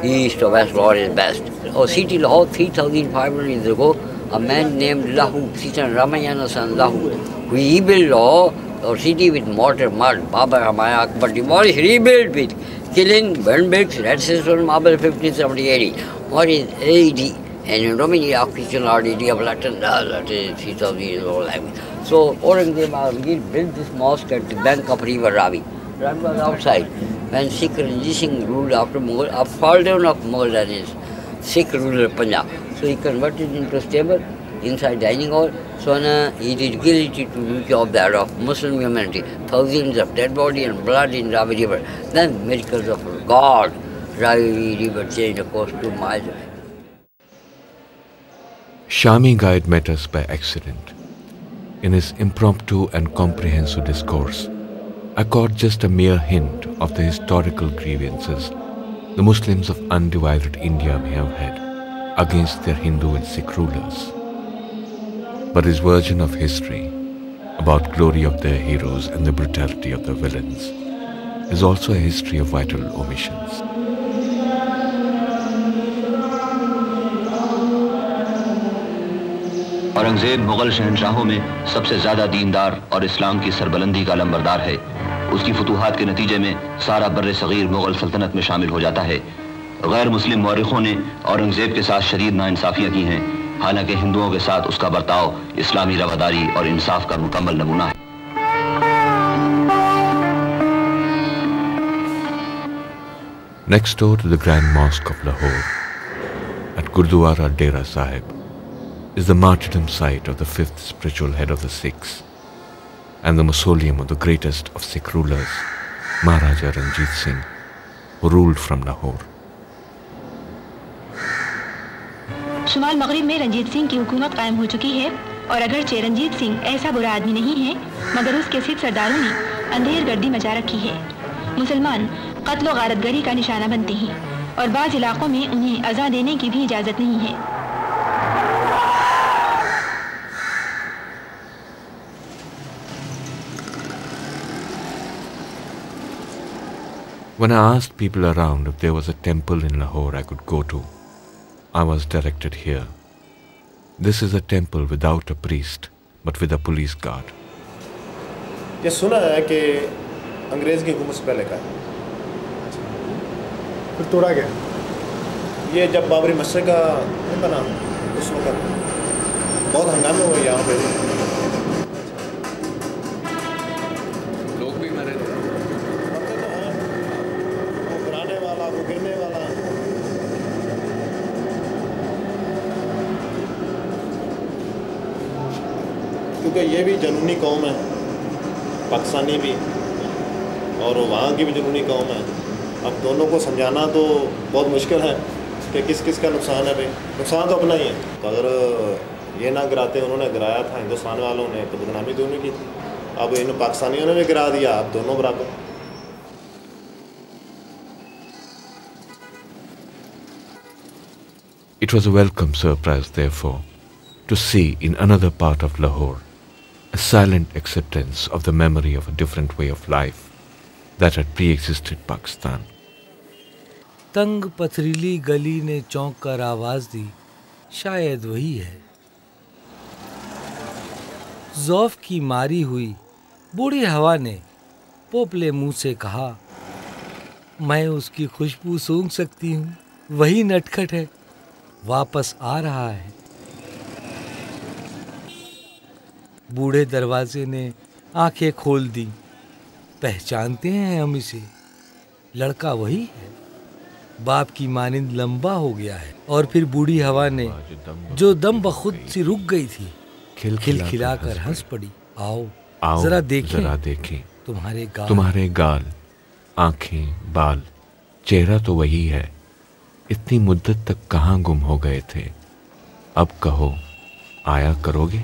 East to west, Lord is best. or city Lahore 3,500 years ago, a man named Lahu, Sita Ramayana son Lahu, who rebuilt Lahore or city with mortar, mud. Babur Humayun Akbar demolished, rebuilt with killing, burn bricks, red sandstone marble 1570 AD. What is AD? And in Romani official RDD of Latin, that is 3,000 years old language. So Aurangzeb Alamgir built this mosque at the bank of river Ravi. Ravi was outside. When Sikh Ranjit Singh ruled after Mughal, a fall down of Mughal dynasty, Sikh ruler Punjab. So he converted into a stable inside dining hall. So he did guilty to the job there of Muslim humanity. Thousands of dead body and blood in Ravi River. Then miracles of God. Ravi River changed the course 2 miles away. Shami Guide met us by accident. In his impromptu and comprehensive discourse, I caught just a mere hint of the historical grievances the Muslims of undivided India may have had against their Hindu and Sikh rulers. But his version of history, about glory of their heroes and the brutality of the villains, is also a history of vital omissions. Aurangzeb Mughal शहनशाहों में सबसे ज़्यादा दीनदार और इस्लाम की सरबलंदी का लंबरदार है। उसकी फतूहात के नतीजे में सारा बर्र सगीर मुगल सल्तनत में शामिल हो जाता है। गैर मुस्लिम मौरिखों ने औरंगजेब के साथ शदीद नाइंसाफ़ियाँ की हैं, हालांकि हिंदुओं के साथ उसका बर्ताव इस्लामी रवादारी और इंसाफ का मुकम्मल नमूना है। Next door to the Grand Mosque of Lahore, at Gurdwara Dera Sahib, is the martyrdom site of the 5th spiritual head of the Sikhs and the mausoleum of the greatest of Sikh rulers, Maharaja Ranjit Singh, who ruled from Lahore. शुमाल मगरिब में रंजीत सिंह की हुकूमत कायम हो चुकी है और अगरचे रंजीत सिंह ऐसा बुरा आदमी नहीं है, मगर उसके सिख सरदारों ने अंधेर गर्दी मचा रखी है। मुसलमान कत्ल और गारतगरी का निशाना बनते हैं और बाज़ इलाकों में उन्हें अज़ा देने की भी इजाज़त नहीं है। When I asked people around if there was a temple in Lahore I could go to, I was directed here. This is a temple without a priest, but with a police guard. ये सुना है कि अंग्रेज़ की हुकूमत से पहले का है। फिर तोड़ा गया। ये जब बाबरी मस्जिद का बना उस वक्त बहुत हंगामे हुए यहाँ पे। लोग भी मरे थे। वो गिराने वाला, वो गिरने वाला। क्योंकि ये भी जनूनी कौम है, पाकिस्तानी भी, और वहाँ की भी जनूनी कौम है। अब दोनों को समझाना तो बहुत मुश्किल है कि किस किस का नुकसान है भाई। नुकसान तो अपना ही है। तो अगर ये ना गिराते, उन्होंने गिराया था हिंदुस्तान वालों ने, तो बदनामी तो उन्होंने की थी। अब इन पाकिस्तानियों ने भी गिरा दिया, अब दोनों बराबर। It was a welcome surprise, therefore, to see in another part of Lahore a silent acceptance of the memory of a different way of life that had pre-existed Pakistan. तंग पथरीली गली ने चौंक कर आवाज दी, शायद वही है। ज़ौफ़ की मारी हुई बूढ़ी हवा ने पोपले मुंह से कहा, मैं उसकी खुशबू सूंघ सकती हूँ, वही नटखट है, वापस आ रहा है। बूढ़े दरवाजे ने आंखें खोल दी, पहचानते हैं हम इसे, लड़का वही है, बाप की मानिंद लंबा हो गया है। और फिर बूढ़ी हवा ने जो दम बखुद सी रुक गई थी, खिलखिलाकर हंस पड़ी। आओ जरा देखें तुम्हारे गाल, आंखें, बाल, चेहरा तो वही है। इतनी मुद्दत तक कहाँ गुम हो गए थे? अब कहो, आया करोगे?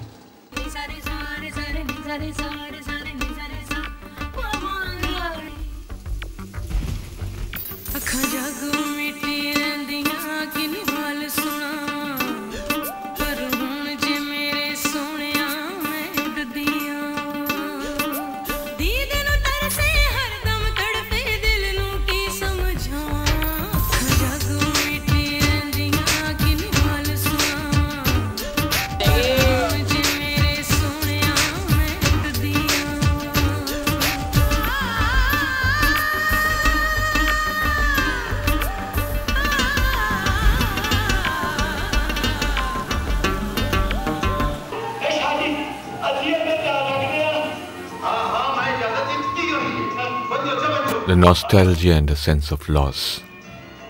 The nostalgia and a sense of loss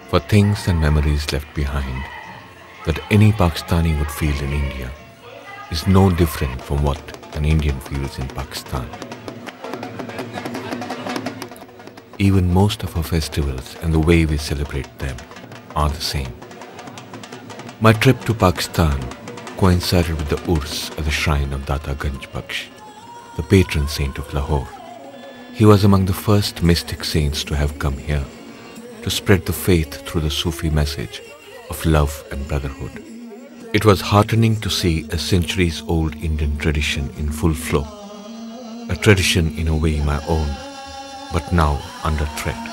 for things and memories left behind that any Pakistani would feel in India is no different from what an Indian feels in Pakistan. Even most of our festivals and the way we celebrate them are the same. My trip to Pakistan coincided with the Urs at the shrine of Data Ganj Baksh, the patron saint of Lahore. He was among the first mystic saints to have come here to spread the faith through the Sufi message of love and brotherhood. It was heartening to see a centuries-old Indian tradition in full flow, a tradition in a way my own, but now under threat.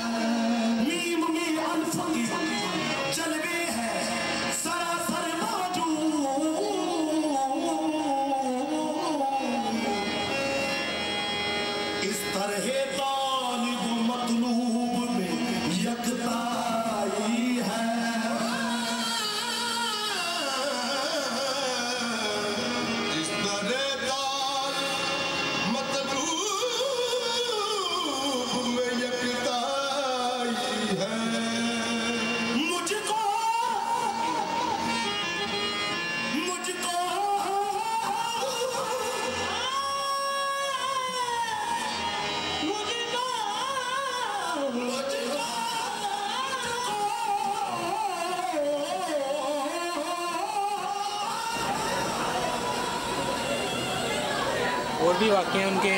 और भी वाक़े हैं उनके।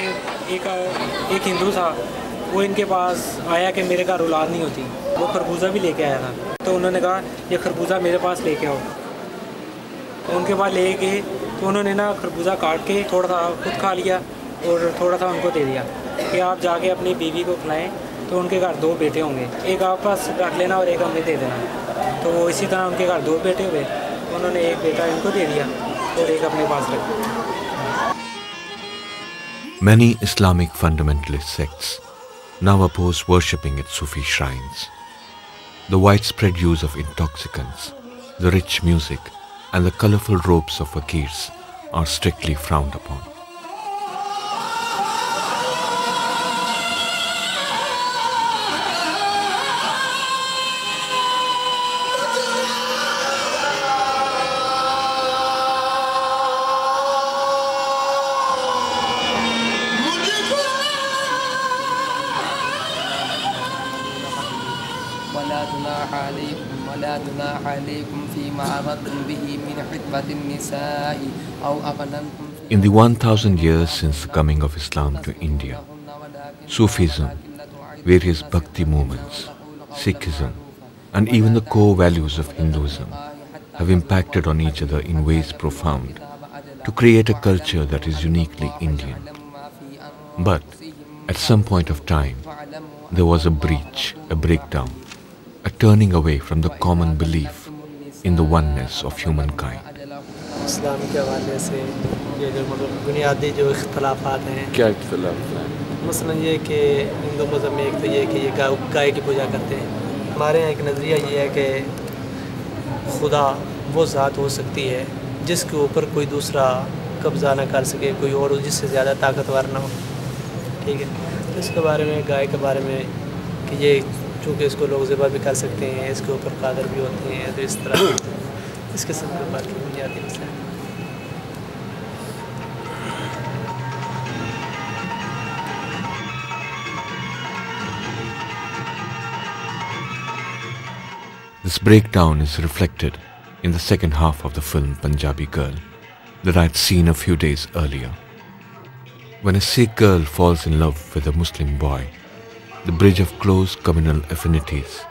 एक हिंदू था, वो इनके पास आया कि मेरे घर औलाद नहीं होती, वो खरबूजा भी लेके आया था। तो उन्होंने कहा ये खरबूजा मेरे पास लेके आओ। तो उनके पास ले गए तो उन्होंने ना खरबूजा काट के थोड़ा सा खुद खा लिया और थोड़ा सा उनको दे दिया कि आप जाके अपनी बीवी को खिलाएं। तो उनके घर 2 बेटे होंगे, एक आप पास रख लेना और एक हमें दे देना। तो वो इसी तरह उनके घर 2 बेटे हुए, उन्होंने एक बेटा इनको दे दिया और एक अपने पास रख लिया। Many Islamic fundamentalist sects now oppose worshipping at Sufi shrines. The widespread use of intoxicants, the rich music, and the colorful robes of fakirs are strictly frowned upon. In the 1000 years since the coming of Islam to India, Sufism, various Bhakti movements, Sikhism, and even the core values of Hinduism have impacted on each other in ways profound to create a culture that is uniquely Indian. But at some point of time, there was a breach, a breakdown, a turning away from the common belief in the oneness of humankind. इस्लाम के हवाले से ये जो मतलब बुनियादी जो इख्तलाफात हैं, क्या इख्तलाफ है? मसलन ये कि हिंदू मज़हब में एक तो ये कि ये गाय की पूजा करते हैं। हमारे यहाँ एक नज़रिया ये है कि खुदा वो ज़ात हो सकती है जिसके ऊपर कोई दूसरा कब्ज़ा ना कर सके, कोई और जिससे ज़्यादा ताकतवर ना हो। ठीक है, तो इसके बारे में, गाय के बारे में कि ये चूँकि इसको लोग ज़िबा भी कर सकते हैं, इसके ऊपर कादर भी होते हैं, तो इस तरह इस किस्म के बात की बुनियादी मसला है। This breakdown is reflected in the second half of the film Punjabi Girl that I had seen a few days earlier. When a Sikh girl falls in love with a Muslim boy, the bridge of close communal affinities,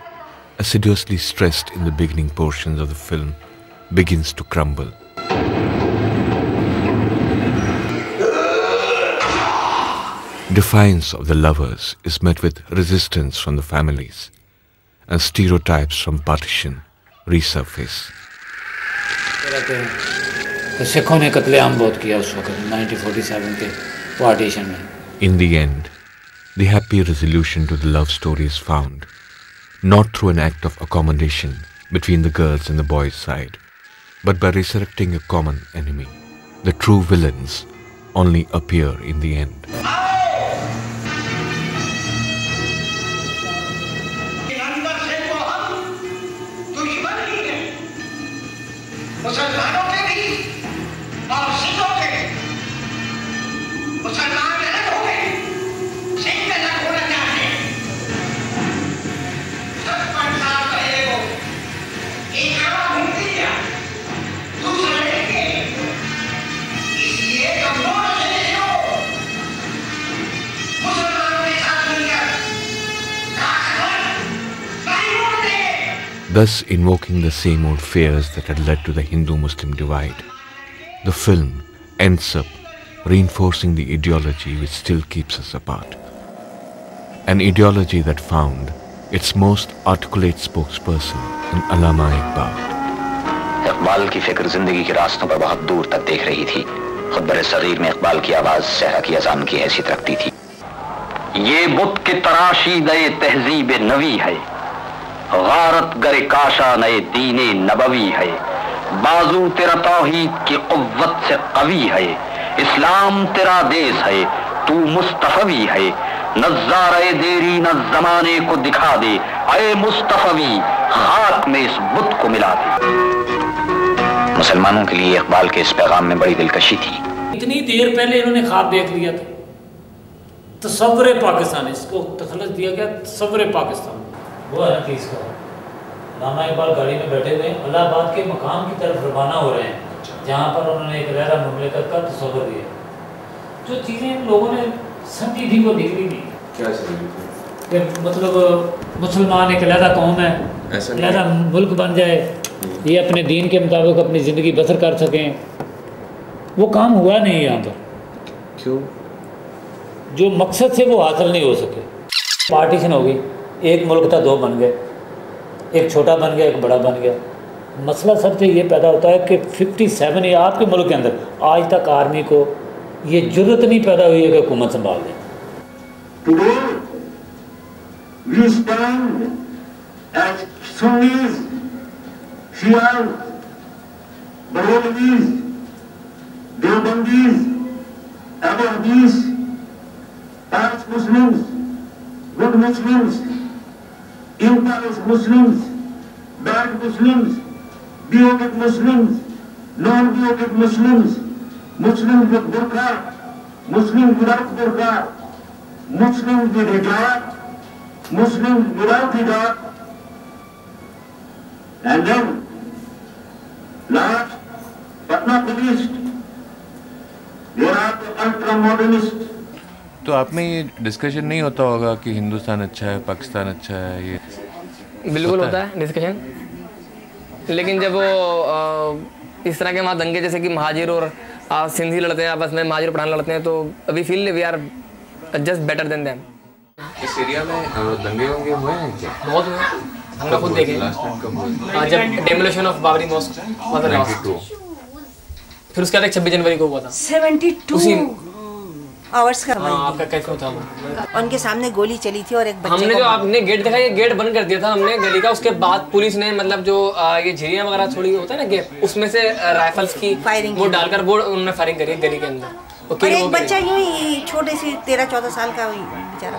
assiduously stressed in the beginning portions of the film, begins to crumble. Defiance of the lovers is met with resistance from the families, and stereotypes from partition resurface. तो सिखों ने कत्लेआम बहुत किया उस वक्त 1947 के partition में। In the end, the happy resolution to the love story is found, not through an act of accommodation between the girls and the boys' side, but by resurrecting a common enemy. The true villains only appear in the end. मुसलमानों के भी और सिखों के भी। मुसलमान अलग हो गए, सिख अलग होना चाहते हैं। 55 साल पहले वो एक हवा घूमती है, दूसरा लेके, इसलिए हम दोनों चले जाओ मुसलमानों के साथ मिलकर thus invoking the same old fears that had led to the Hindu-Muslim divide. The film ends up reinforcing the ideology which still keeps us apart. An ideology that found its most articulate spokesperson in Allama Iqbal. Iqbal की फिक्र जिंदगी के रास्तों पर बहुत दूर तक देख रही थी। खुद बड़े सगीर में इकबाल की आवाज सहरा की अजान की हैसियत रखती थी। ये बुत के तराशी नए तहजीब नवी है, गारत गरे काशा नए दीने नबवी है, बाजू तेरा तौहीद की कुव्वत से कवी है, इस्लाम तेरा देश है, तू मुस्तफवी है, नज़ारे देरी न जमाने को दिखा दे, अये मुस्तफवी खाक में इस बुत को मिला दे। मुसलमानों के लिए इकबाल के इस पैगाम में बड़ी दिलकशी थी। इतनी देर पहले इन्होंने ख्वाब देख लिया था, तस्वुर पाकिस्तान, इसको तखल्लुस दिया गया तस्वुर पाकिस्तान। वो है ना कि इसका अल्लामा इकबाल गाड़ी में बैठे हुए इलाहाबाद के मकाम की तरफ रवाना हो रहे हैं, जहाँ पर उन्होंने एक लहरा मुमलिकत का तस्वुर दिया। जो चीज़ें इन लोगों ने समझी थी वो दिख रही थी। क्या समझी थी? मतलब मुसलमान एक अलहदा कौम है, अलहदा मुल्क बन जाए, ये अपने दीन के मुताबिक अपनी ज़िंदगी बसर कर सकें, वो काम हुआ नहीं यहाँ पर। क्यों? जो मकसद से वो हासिल नहीं हो सके। पार्टीशन हो गई, एक मुल्क था दो बन गए, एक छोटा बन गया एक बड़ा बन गया। मसला सबसे ये पैदा होता है कि 57 या आपके मुल्क के अंदर आज तक आर्मी को ये जरूरत नहीं पैदा हुई है कि हुकूमत संभाल दें। Today we stand as Sunnis, Shias, Barelvis, Deobandis, Abu Hadis, Arab Muslims, good Muslims, impious Muslims, bad Muslims, bearded Muslims, non-bearded Muslims, Muslims with burqa, Muslims without burqa, Muslims with hijab, Muslims without hijab, and then last but not the least, there are the ultra-modernists. तो आप में ये discussion नहीं होता होगा कि हिंदुस्तान अच्छा है, पाकिस्तान अच्छा है? ये बिल्कुल होता है डिस्कशन, लेकिन जब वो इस तरह के वहाँ दंगे जैसे कि महाजिर और सिंधी लड़ते हैं आपस में, महाजिर पठान लड़ते हैं, तो we feel we are just better than them. इस एरिया में दंगे होंगे हुए हैं क्या? बहुत हुए, हमने खुद देखे। जब डेमोलिशन ऑफ बाबरी मॉस्क हुआ था लास्ट, फिर उसके बाद 26 जनवरी को हुआ था 72 आवर्स का। आपका कैसे था? उनके सामने गोली चली थी और एक बच्चे हमने जो आपने गेट देखा, ये गेट बंद कर दिया था हमने गली का। उसके बाद पुलिस ने मतलब जो ये झिरियाँ वगैरह छोड़ी होता है ना गेट, उसमें से राइफल्स की फायरिंग वो डालकर वो उन्होंने फायरिंग करी गली के अंदर। और एक बच्चा यूं ही छोटे से 13-14 साल का बेचारा।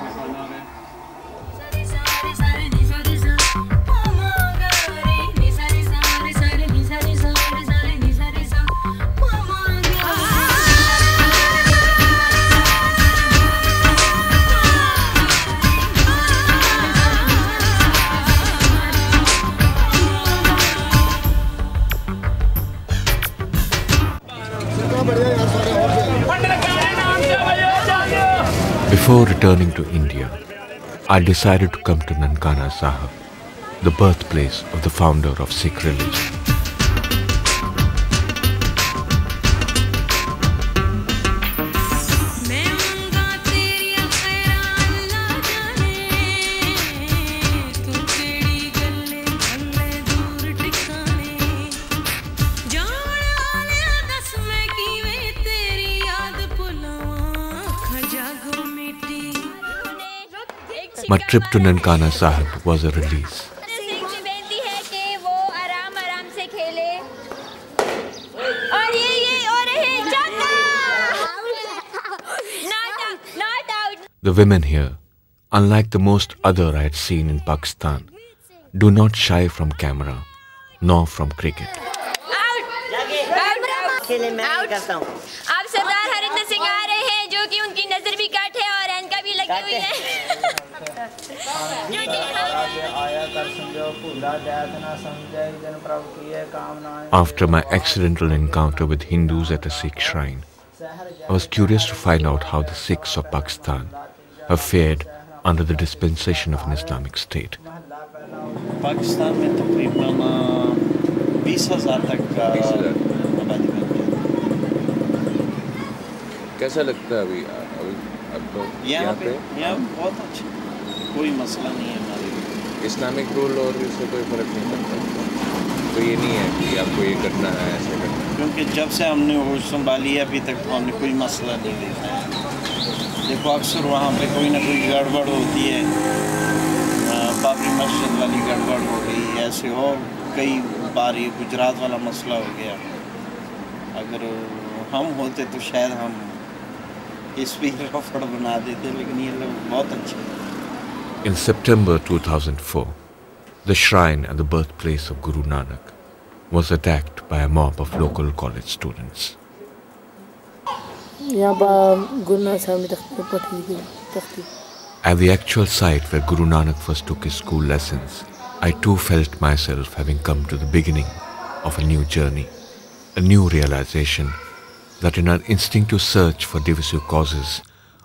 Before returning to India, I decided to come to Nankana Sahib, the birthplace of the founder of Sikh religion. My trip to Nankana Sahib was a release. The women here, unlike the most other I had seen in Pakistan, do not shy from camera, nor from cricket. खेले मैं नहीं करता हूँ। आप सरदार हरिंदर सिंह आ रहे हैं जो कि उनकी नजर भी कट है और इनका भी लगी हुई है। After my accidental encounter with Hindus at a Sikh shrine, I was curious to find out how the Sikhs of Pakistan have fared under the dispensation of an Islamic State. Pakistan में तकरीबन 20,000 तक आबादी बन गई। कैसा लगता है अभी अब तो यहाँ पे बहुत अच्छा, कोई मसला नहीं है हमारे लिए। इस्लामिक रूल और इससे कोई फर्क नहीं पड़ता, तो ये नहीं है कि आपको ये करना है ऐसे करना है। क्योंकि जब से हमने होश संभाली है अभी तक तो हमने कोई मसला नहीं देखा है। देखो अक्सर वहाँ पे कोई ना कोई गड़बड़ होती है, बाबरी मस्जिद वाली गड़बड़ हो गई, ऐसे और कई बार ये गुजरात वाला मसला हो गया। अगर हम होते तो शायद हम इस पर रफड़ बना देते, लेकिन ये लोग बहुत अच्छे। In September 2004, the shrine at the birthplace of Guru Nanak was attacked by a mob of local college students. At the actual site where Guru Nanak first took his school lessons, I too felt myself having come to the beginning of a new journey, a new realization that in our instinctive search for divisive causes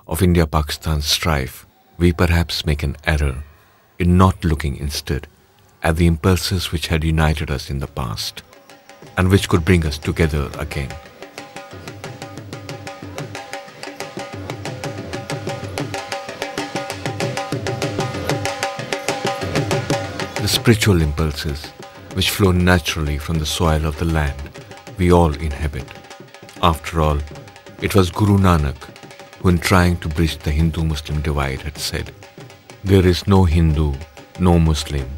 of India-Pakistan strife, we perhaps make an error in not looking instead at the impulses which had united us in the past and which could bring us together again. The spiritual impulses which flow naturally from the soil of the land we all inhabit. After all, it was Guru Nanak who, in trying to bridge the Hindu-Muslim divide, had said, "There is no Hindu, no Muslim,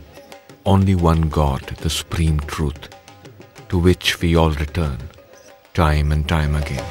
only one God, the supreme truth, to which we all return, time and time again."